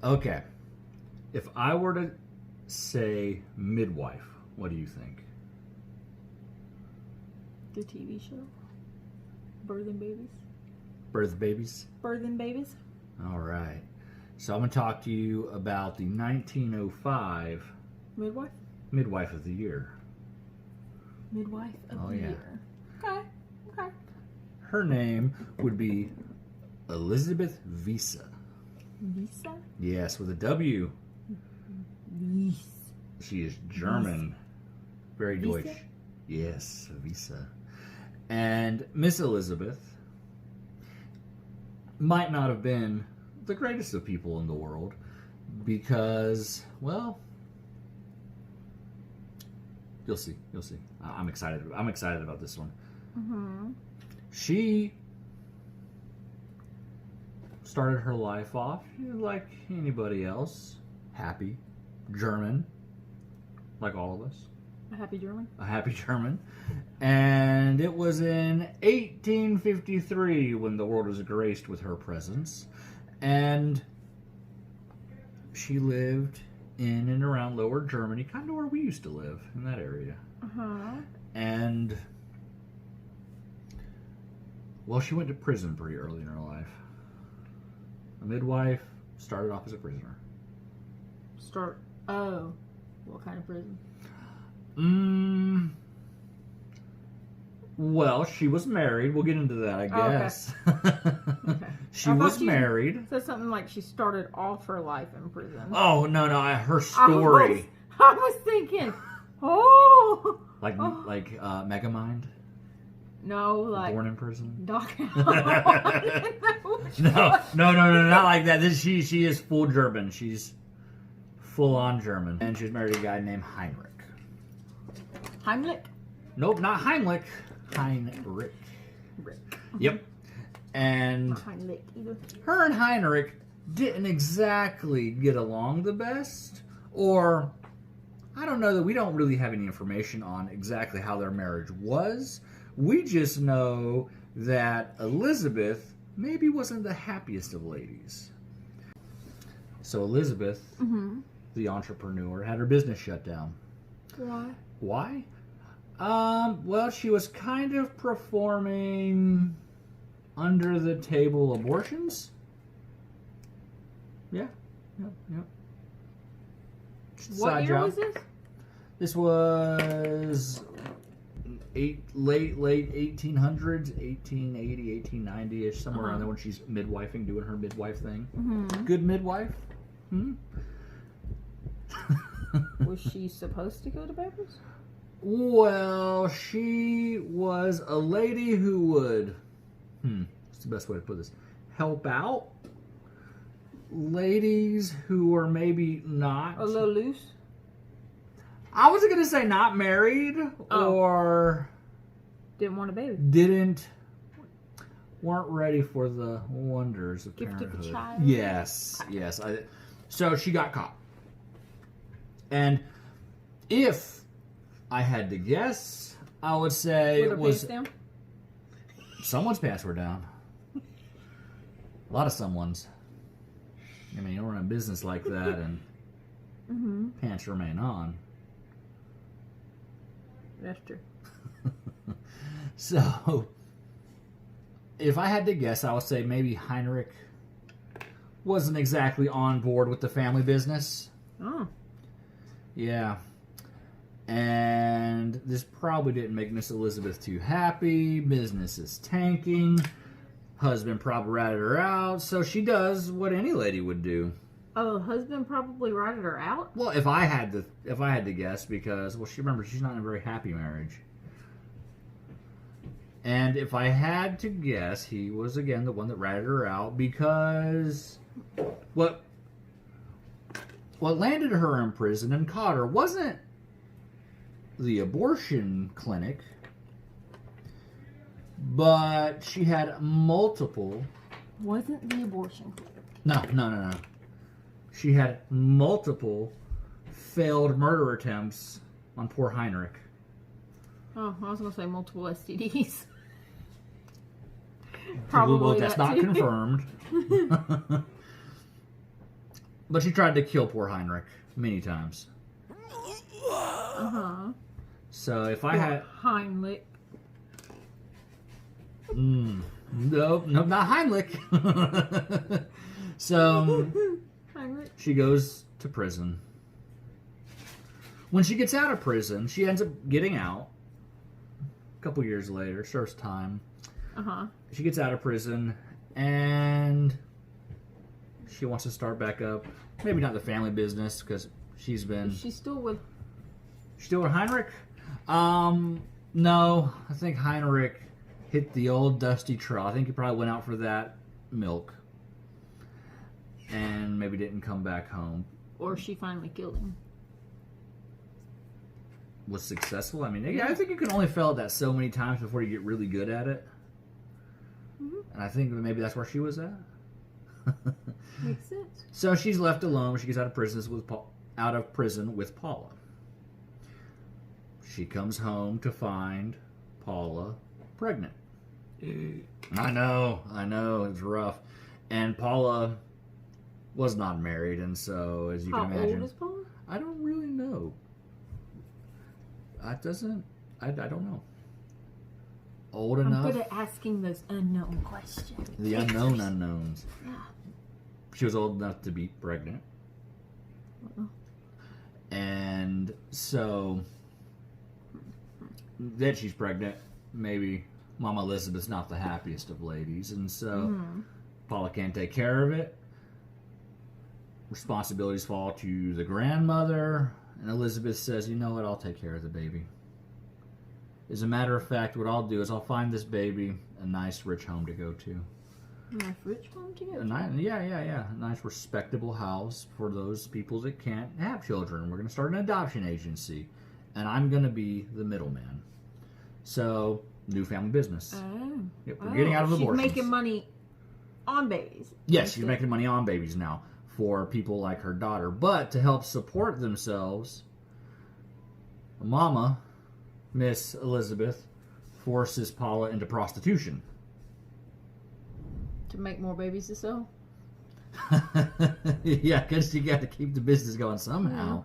Okay. If I were to say midwife, what do you think? The TV show. Birthing babies. Birth babies? Birthing babies. All right. So I'm going to talk to you about the 1905 Midwife. Midwife of the Year. Midwife of the year. Okay. Okay. Her name would be Elizabeth Visa. Visa? Yes, with a W. Visa. She is German. Very Visa? Deutsch. Yes, Visa. And Miss Elizabeth might not have been the greatest of people in the world because, well, you'll see. You'll see. I'm excited. I'm excited about this one. Mm-hmm. She started her life off like anybody else, happy, German, like all of us. A happy German. A happy German. And it was in 1853 when the world was graced with her presence. And she lived in and around Lower Germany, kind of where we used to live, in that area. Uh-huh. And, well, she went to prison pretty early in her life. A midwife, started off as a prisoner. Oh. What kind of prison? Well, she was married. We'll get into that, I guess. Okay. She was married. Said something like she started off her life in prison. Oh, no, her story. I was thinking, oh. Like Megamind? No, like. Born in prison? Doc. No, not like that. She is full German. She's full on German. And she's married to a guy named Heinrich. Heimlich? Nope, not Heimlich. Heinrich. Yep. And Heimlich either. her and Heinrich didn't exactly get along the best. Or, I don't know, that we don't really have any information on exactly how their marriage was. We just know that Elizabeth maybe wasn't the happiest of ladies. So Elizabeth, the entrepreneur, had her business shut down. Why? Well, she was kind of performing under the table abortions. Yeah. What year was this? This was late 1800s, 1880, 1890-ish, somewhere around there when she's midwifing, doing her midwife thing. Mm-hmm. Good midwife. Was she supposed to go to babies? Well, she was a lady who would, what's the best way to put this? Help out ladies who were maybe not a little loose. I wasn't going to say not married or didn't want a baby. Weren't ready for the wonders of Gift parenthood. of a child. Yes. So she got caught. And if I had to guess, I would say it was someone's pants were down. A lot of someone's. I mean, you don't run a business like that and pants remain on. That's true. So, if I had to guess, I would say maybe Heinrich wasn't exactly on board with the family business. Oh. Yeah. And this probably didn't make Miss Elizabeth too happy. Business is tanking. Husband probably ratted her out. So she does what any lady would do. Oh, the husband probably ratted her out? Well, if I had to guess, because she's not in a very happy marriage. And if I had to guess, he was again the one that ratted her out because what landed her in prison and caught her wasn't the abortion clinic, but she had multiple. Wasn't the abortion clinic? No. She had multiple failed murder attempts on poor Heinrich. Oh, I was going to say multiple STDs. Probably well, that's not confirmed. But she tried to kill poor Heinrich many times. So if I had Heimlich. No, not Heimlich. So Heinrich. she goes to prison. When she gets out of prison, she ends up getting out. A couple years later, serves time. She gets out of prison and she wants to start back up. Maybe not the family business because she's been. She's still with Heinrich? No, I think Heinrich hit the old dusty trail. I think he probably went out for that milk and maybe didn't come back home. Or she finally killed him. Was successful? I mean, I think you can only fail at that so many times before you get really good at it. And I think maybe that's where she was at. Makes sense. So she's left alone when she gets out of prison with Paula. She comes home to find Paula pregnant. I know, it's rough. And Paula was not married, and so as you can imagine. How old is Paula? I don't really know. I don't know. Old enough. I'm good at asking those unknown questions. The unknown unknowns. Yeah. She was old enough to be pregnant. And so that she's pregnant, maybe Mama Elizabeth's not the happiest of ladies, and so Paula can't take care of it. Responsibilities fall to the grandmother, and Elizabeth says, you know what, I'll take care of the baby. As a matter of fact, what I'll do is I'll find this baby a nice rich home to go to. Nice rich home to go to? A nice respectable house for those people that can't have children. We're going to start an adoption agency, and I'm going to be the middleman. So, new family business. Yep, we're getting out of abortions. She's making money on babies. Yes, she's making money on babies now for people like her daughter. But to help support themselves, Mama, Miss Elizabeth, forces Paula into prostitution. To make more babies to sell? Yeah, because you got to keep the business going somehow.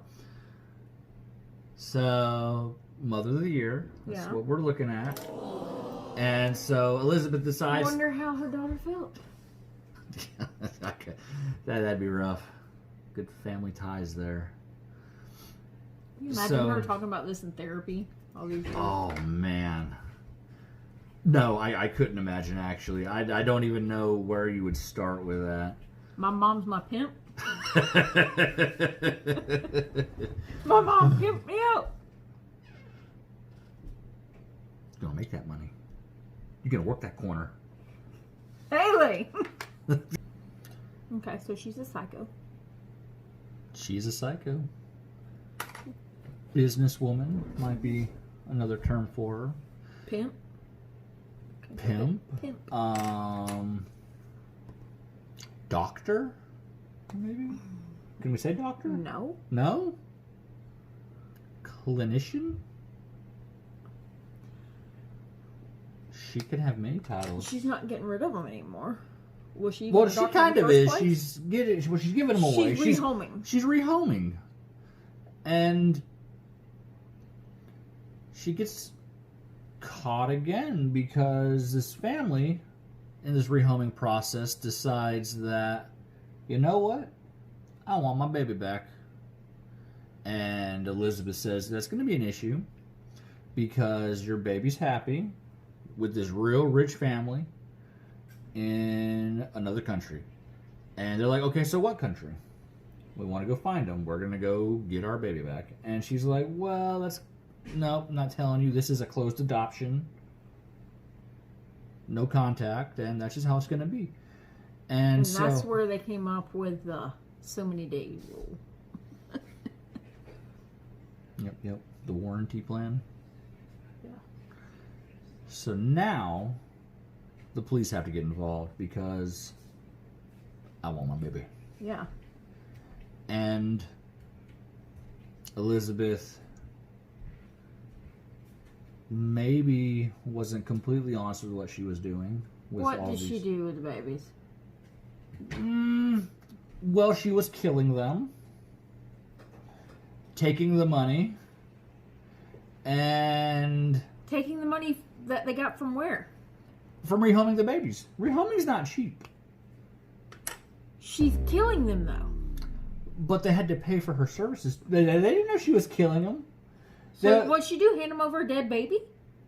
So, Mother of the Year. That's what we're looking at. And so Elizabeth decides. I wonder how her daughter felt. That'd be rough. Good family ties there. Can you imagine her talking about this in therapy all these years? Oh, man. No, I couldn't imagine, actually. I don't even know where you would start with that. My mom's my pimp. My mom pimped me out. You're going to make that money. You're going to work that corner. Haley! Okay, so she's a psycho. She's a psycho. Businesswoman might be another term for her. Pimp. Pimp. Doctor? Maybe? Can we say doctor? No. No? Clinician? She could have many titles. She's not getting rid of them anymore. Was she? Well, she kind of is. She's giving them away. She's rehoming. She's rehoming, and she gets caught again because this family, in this rehoming process, decides that, you know what, I want my baby back. And Elizabeth says that's going to be an issue because your baby's happy with this real rich family in another country. And they're like, okay, so what country? We want to go find them. We're going to go get our baby back. And she's like, well, no, I'm not telling you. This is a closed adoption. No contact. And that's just how it's going to be. And so, that's where they came up with the so many days rule. Yep. The warranty plan. Yeah. So now the police have to get involved because I want my baby. Yeah. And Elizabeth maybe wasn't completely honest with what she was doing. With what all did she do with the babies? Well, she was killing them, taking the money, and... Taking the money that they got from where? From rehoming the babies. Rehoming's not cheap. She's killing them, though. But they had to pay for her services. They didn't know she was killing them. So what'd she do? Hand them over a dead baby?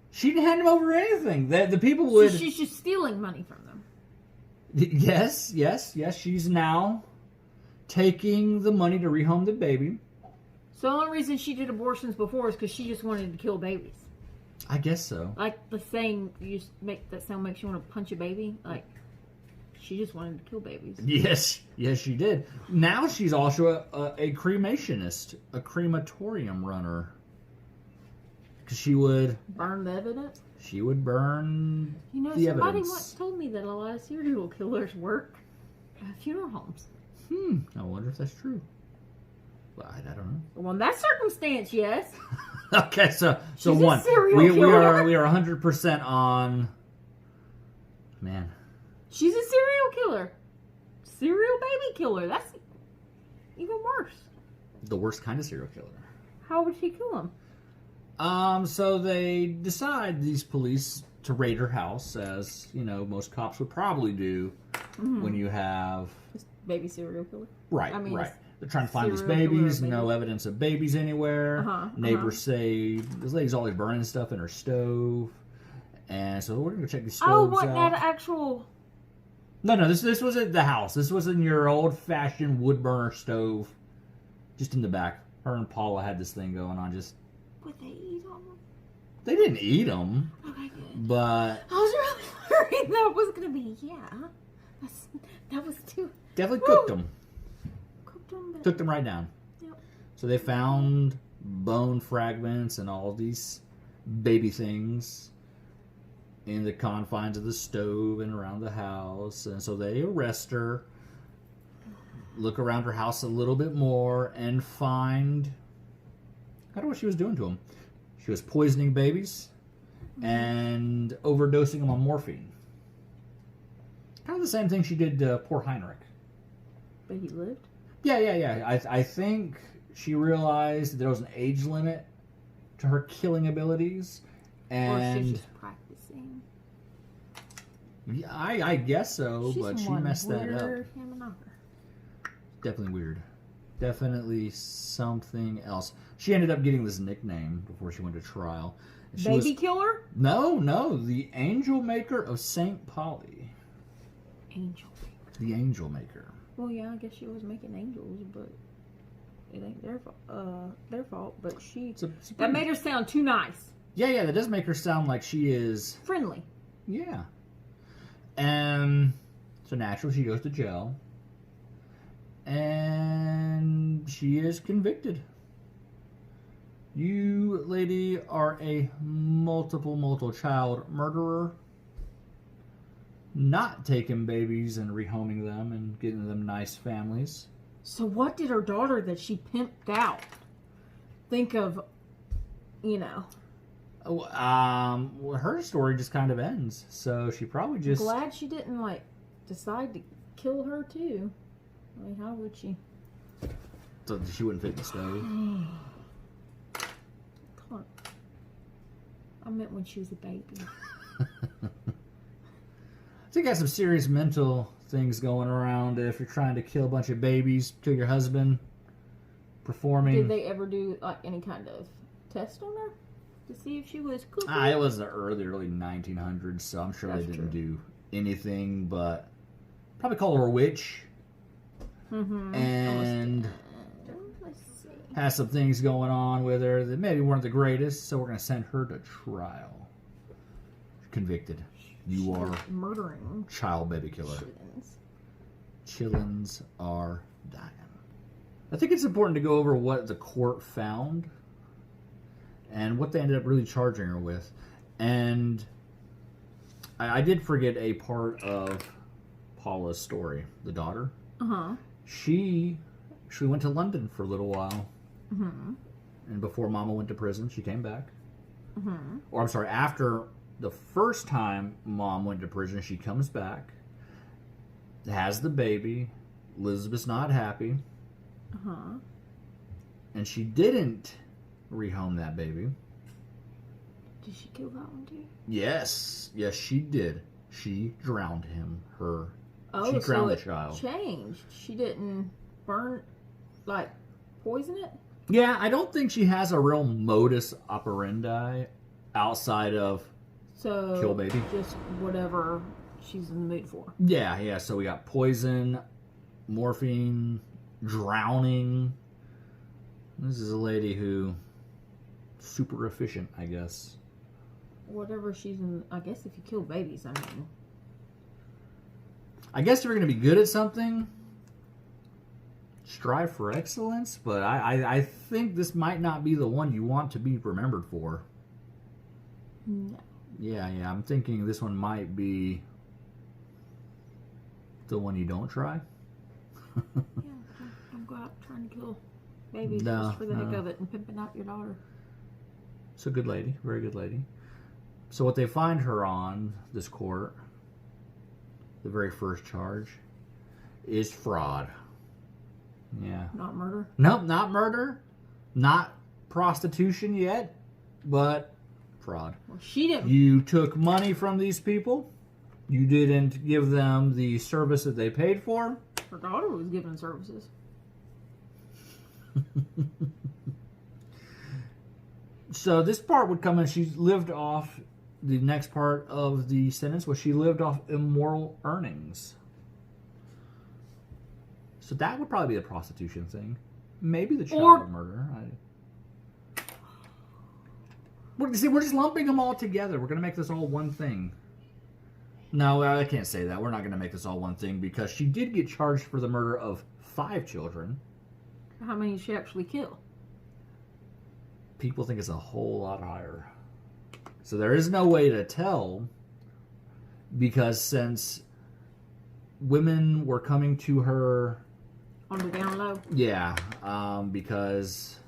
She didn't hand them over anything. The people would... So she's just stealing money from them. Yes. She's now taking the money to rehome the baby. So the only reason she did abortions before is because she just wanted to kill babies. I guess so. Like the saying, you just make that sound makes you want to punch a baby. Like, she just wanted to kill babies. Yes, she did. Now she's also a cremationist, a crematorium runner. Because she would... Burn the evidence? She would burn the somebody evidence. Once told me that a lot of serial killers work at funeral homes. I wonder if that's true. Well, I don't know. Well, in that circumstance, yes. Okay, so She's one, a serial we killer. are 100% on. Man, she's a serial killer, serial baby killer. That's even worse. The worst kind of serial killer. How would she kill him? So they decide, these police, to raid her house, as most cops would probably do when you have baby serial killer. Right. They're trying to find these babies. No evidence of babies anywhere. Neighbors say this lady's always burning stuff in her stove, and so we're gonna check these stoves out. What? That actual? No. This was at the house. This was in your old-fashioned wood burner stove, just in the back. Her and Paula had this thing going on. Just. Would they eat them? They didn't eat them. Okay, good. But I was really worried that was gonna be that was too. Definitely cooked them. But... Took them right down. Yep. So they found bone fragments and all these baby things in the confines of the stove and around the house. And so they arrest her, look around her house a little bit more, and find... I don't know what she was doing to them. She was poisoning babies and overdosing them on morphine. Kind of the same thing she did to poor Heinrich. But he lived? Yeah. I think she realized that there was an age limit to her killing abilities. And or she's just practicing. Yeah, I guess so, but she messed that up. Definitely weird. Definitely something else. She ended up getting this nickname before she went to trial. Baby killer? No. The Angel Maker of Saint Paulie. Angel Maker. The Angel Maker. Well, yeah, I guess she was making angels, but it ain't their fault. But that made her sound too nice. Yeah, that does make her sound like she is friendly. Yeah. So naturally, she goes to jail, and she is convicted. You, lady, are a multiple child murderer. Not taking babies and rehoming them and getting them nice families. So what did her daughter that she pimped out think of, her story just kind of ends. So she probably just... I'm glad she didn't, decide to kill her, too. I mean, how would she? So she wouldn't fit in the stove? I meant when she was a baby. I think you got some serious mental things going around if you're trying to kill a bunch of babies, kill your husband, performing... Did they ever do, any kind of test on her to see if she was cooking? It was the early 1900s, so I'm sure they didn't do anything, but probably call her a witch. Mm-hmm. And has some things going on with her that maybe weren't the greatest, so we're going to send her to trial. Convicted. You are murdering child baby killer. Chillins are dying. I think it's important to go over what the court found and what they ended up really charging her with. And I did forget a part of Paula's story, the daughter. Uh-huh. She went to London for a little while. Mm-hmm. And before Mama went to prison, she came back. Mm-hmm. Or, I'm sorry, after the first time Mom went to prison, she comes back, has the baby, Elizabeth's not happy. Uh-huh. And she didn't rehome that baby. Did she kill that one too? Yes. Yes, she did. She drowned him. She drowned so the child. Changed. She didn't poison it? Yeah, I don't think she has a real modus operandi outside of kill baby. Just whatever she's in the mood for. Yeah. So we got poison, morphine, drowning. This is a lady who super efficient, I guess. Whatever she's in. I guess if you kill babies, I guess if you're going to be good at something, strive for excellence, but I think this might not be the one you want to be remembered for. No. Yeah, I'm thinking this one might be the one you don't try. Don't go out trying to kill babies just for the heck of it and pimping out your daughter. It's a good lady, very good lady. So what they find her on, this court, the very first charge, is fraud. Yeah. Not murder? Nope, not murder. Not prostitution yet, but fraud. Well, she didn't. You took money from these people. You didn't give them the service that they paid for. Her daughter was given services. So this part would come in. She lived off, the next part of the sentence was she lived off immoral earnings. So that would probably be the prostitution thing. Maybe the child murder. We're just lumping them all together. We're going to make this all one thing. No, I can't say that. We're not going to make this all one thing because she did get charged for the murder of 5 children. How many did she actually kill? People think it's a whole lot higher. So there is no way to tell because since women were coming to her on the down low? Yeah, because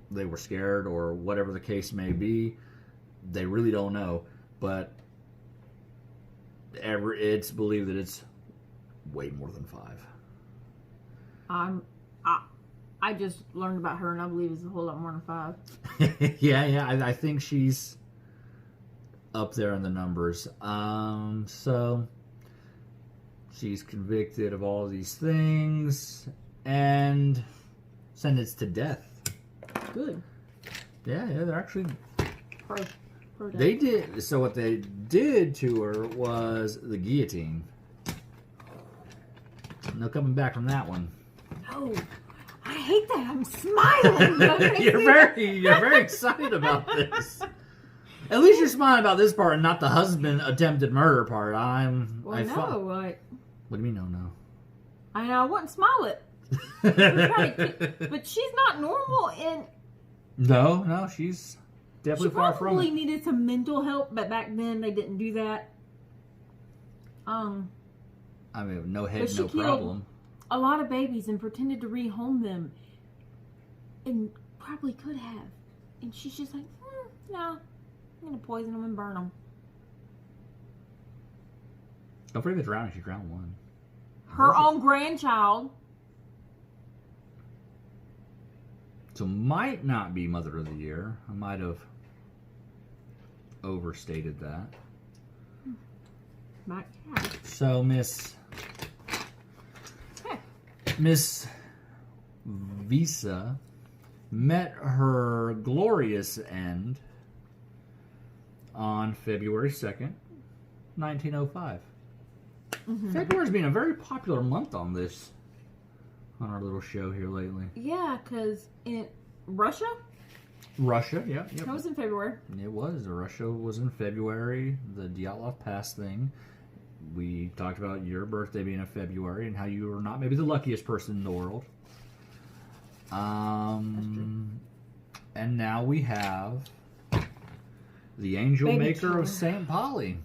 they were scared or whatever the case may be. They really don't know. But it's believed that it's way more than 5. I just learned about her, and I believe it's a whole lot more than 5. yeah. I think she's up there in the numbers. So she's convicted of all these things and sentenced to death. Good. Yeah, they're actually Pro they did. So what they did to her was the guillotine. No coming back from that one. No. I hate that. I'm smiling. You're very excited about this. At least you're smiling about this part and not the husband attempted murder part. What do you mean no? I wouldn't smile it. But she's not normal, and no, she's definitely far from it. She probably needed some mental help, but back then they didn't do that. I mean, no head, no problem. A lot of babies and pretended to rehome them, and probably could have. And she's just like, no, I'm gonna poison them and burn them. Don't forget the drowning. She drowned one. Her own grandchild. So might not be Mother of the Year. I might have overstated that. So Miss Visa met her glorious end on February 2nd, 1905. February's been a very popular month on our little show here lately. Yeah, because in Russia, yeah. It was in February. It was. Russia was in February. The Dyatlov Pass thing. We talked about your birthday being in February and how you were not maybe the luckiest person in the world. And now we have the Angel Maker of Saint Paulie,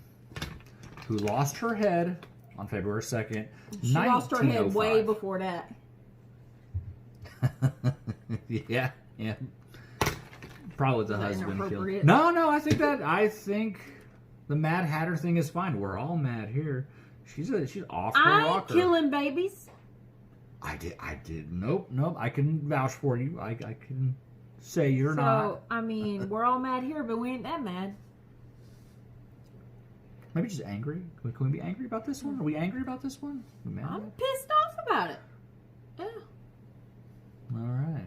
who lost her head on February 2nd, She lost her head way before that. yeah. Probably the husband killed. No, I think the Mad Hatter thing is fine. We're all mad here. She's off her I ain't rocker. killing babies. I did. Nope. I can vouch for you. I can say you're not. So, I mean, we're all mad here, but we ain't that mad. Maybe just angry. Can we be angry about this one? Are we angry about this one? We mad? I'm pissed off about it. Yeah. All right.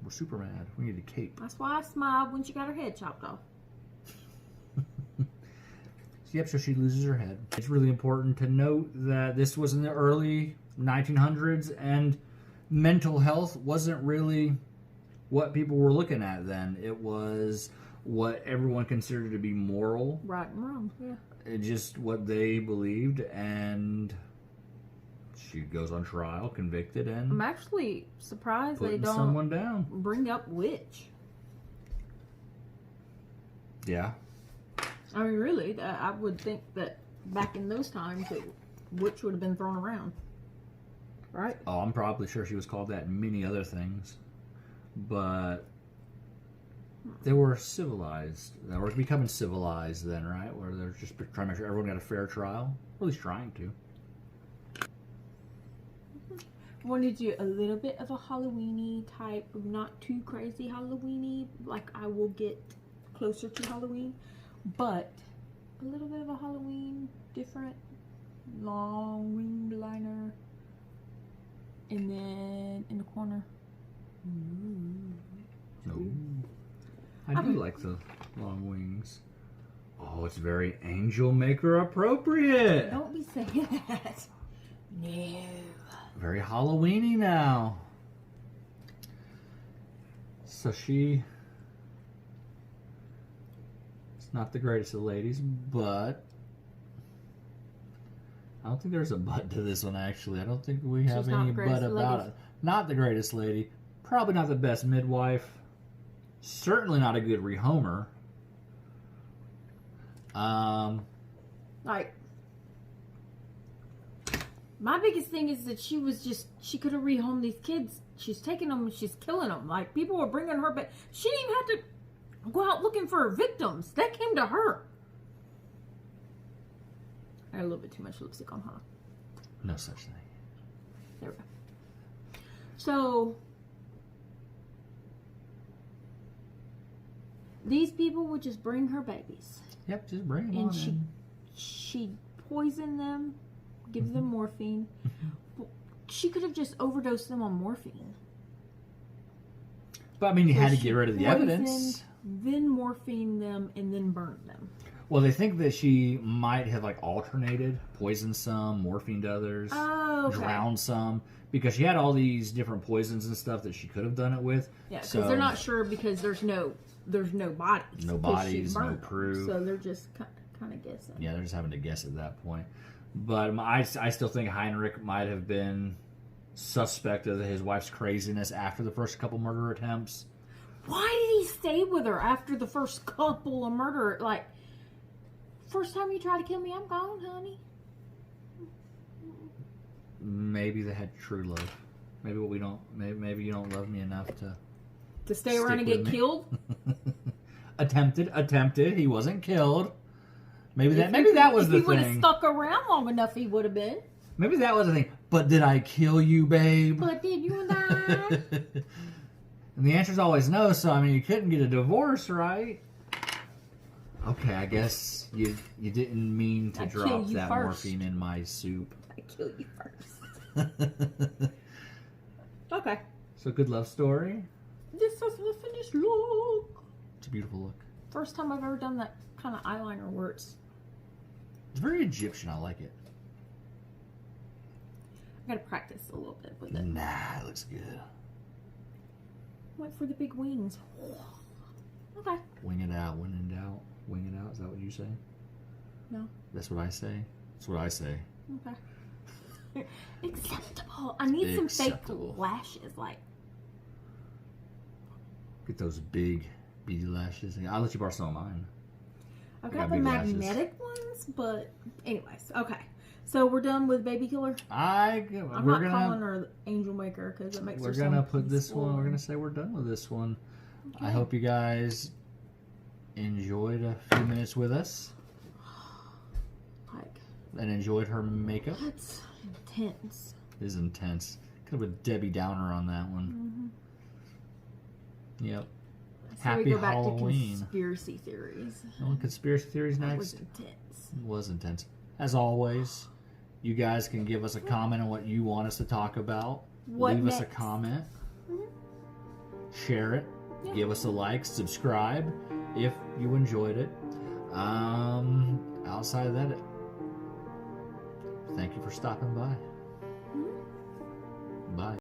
We're super mad. We need a cape. That's why I smiled when she got her head chopped off. Yep, so she loses her head. It's really important to note that this was in the early 1900s, and mental health wasn't really what people were looking at then. It was what everyone considered to be moral. Right and wrong, yeah. It's just what they believed, and she goes on trial, convicted, and I'm actually surprised they don't someone down. bring up witch. Yeah. I mean, really, I would think that back in those times, witch would have been thrown around. Right? Oh, I'm probably sure she was called that and many other things. But they were civilized. They were becoming civilized then, right? Where they're just trying to make sure everyone got a fair trial. Or at least trying to. Wanted to do a little bit of a Halloween-y type, not too crazy Halloween-y, like I will get closer to Halloween, but a little bit of a Halloween, different, long winged liner, and then in the corner. Ooh. I do like the long wings. Oh, it's very Angel Maker appropriate. Don't be saying that. No. Very Halloween-y now. So it's not the greatest of ladies, but I don't think there's a but to this one, actually. I don't think we have She's not any the greatest but of about ladies. it. Not the greatest lady. Probably not the best midwife. Certainly not a good rehomer. Like, my biggest thing is that she could have rehomed these kids. She's taking them and she's killing them. Like, people were bringing her, but she didn't even have to go out looking for victims. That came to her. I had a little bit too much lipstick on, huh? No such thing. There we go. So, these people would just bring her babies. Yep, just bring them And on in. she poisoned them, gives them morphine. She could have just overdosed them on morphine. But I mean, you So had to she get rid of the poisoned, evidence. Then morphine them, and then burned them. Well, they think that she might have like alternated, poisoned some, morphined others, Oh, okay. drowned some, because she had all these different poisons and stuff that she could have done it with. Yeah, because so, they're not sure because there's no bodies. No 'cause she bodies, no burned them. proof. So they're just kind of guessing. Yeah, they're just having to guess at that point. But I still think Heinrich might have been suspect of his wife's craziness after the first couple murder attempts. Why did he stay with her after the first couple of murder? Like, first time you try to kill me, I'm gone, honey. Maybe they had true love. Maybe what we don't. Maybe you don't love me enough To stay around and stick get with me. killed? Attempted. He wasn't killed. Maybe that was the If he would have thing. stuck around long enough, he would have been. Maybe that was the thing. But did I kill you, babe? But did you and I? And the answer's always no. So I mean, you couldn't get a divorce, right? Okay, I guess you didn't mean to I'd kill drop you that first. morphine in my soup. I kill you first. Okay. So good love story. This is the finished look. It's a beautiful look. First time I've ever done that kind of eyeliner where it's... It's very Egyptian. I like it. I gotta practice a little bit with it. Nah, it looks good. Went for the big wings. Okay. Wing it out. When in doubt, wing it out. Is that what you say? No. That's what I say. That's what I say. Okay. Acceptable. I need some Acceptable. fake lashes, like... Get those big beady lashes. I'll let you borrow some of mine. I've I got got the big lashes. magnetic ones, but anyways, okay. So we're done with Baby Killer. I'm not calling her Angel Maker because it makes her sound put this peaceful. one. We're gonna say we're done with this one. Okay. I hope you guys enjoyed a few minutes with us. Like, and enjoyed her makeup. That's intense. It is intense. Kind of a Debbie Downer on that one. Yep. So Happy we go back Halloween. to conspiracy theories. Conspiracy theories That next. was intense. It was intense. As always, you guys can give us a comment on what you want us to talk about. What Leave us a next? comment. Share it. Yeah. Give us a like. Subscribe if you enjoyed it. Outside of that, thank you for stopping by. Bye.